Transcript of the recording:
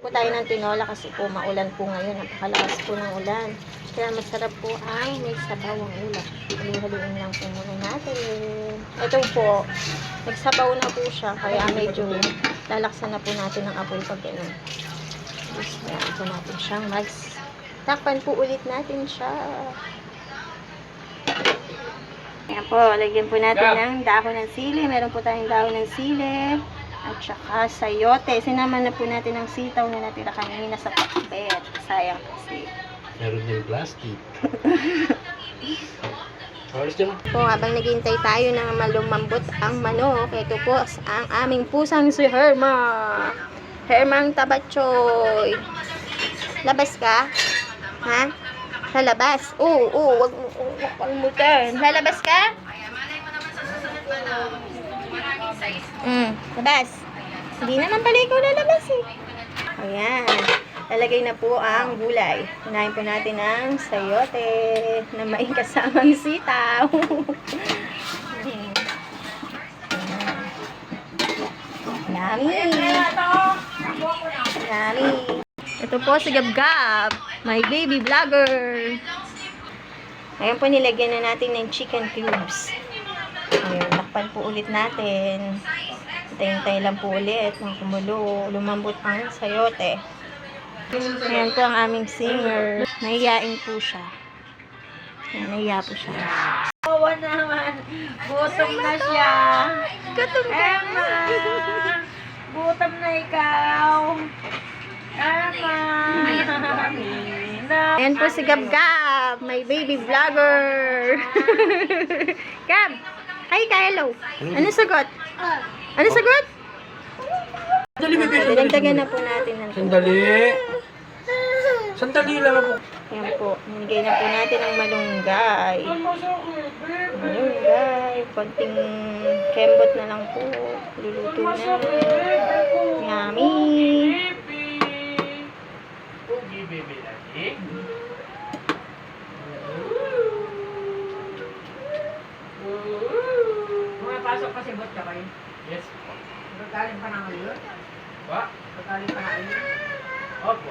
Po tayo ng tinola kasi po maulan po ngayon. Napakalakas po ng ulan. Kaya masarap po ang may sabaw ang ulam. Haluin lang po muna natin. Ito po, nagsabaw na po siya. Kaya medyo lalaksan na po natin ang apoy pag gano'n. Kaya po natin siyang takpan po ulit natin siya. Ayan po, lagyan po natin ng dahon ng sili. Meron po tayong dahon ng sili. At saka sayote. Sinama na po natin ang sitaw na natira kanina sa pakbet. Sayang kasi. Meron din plastic. Alis dyan. Po, habang naghihintay tayo na malumambot ang manok, ito po ang aming pusang si Herma. Hermang Tabachoy. Labas ka? Ha? Lalabas? Oo, wag mo kalimutan. Lalabas ka? Labas. Hindi naman pala ikaw lalabas eh. Ayan. Lalagay na po ang gulay. Unahin po natin ang sayote na may kasamang sitaw. Yummy! Yummy! Ito po si Gab-Gab, my baby vlogger. Ayan po, nilagyan na natin ng chicken cubes. Ayan, takpan po ulit natin. Hintay-hintay lang po ulit ng kumulo. Lumambot ang sayote. Ayan po ang aming singer. Nahiyain po siya. Ayan, nahiya po siya. Awa naman. Gutom na siya. Gutom ka. Emma. Gutom na ikaw. Emma. Ayan po si Gab-Gab, my baby vlogger. Gab, hi ka, hello. Ano sagot? Ano sagot? Dinagdagan na po natin ng Sandali. Sandali lang ako. Ayan po, nilagay na po natin ang malunggay. Malunggay, konting kembot na lang po. Luluto na. Yummy! Pumapasok pa si Bot ka kayo. Yes. Gagaling pa na ngayon. What? Gagaling pa na ngayon. Opo.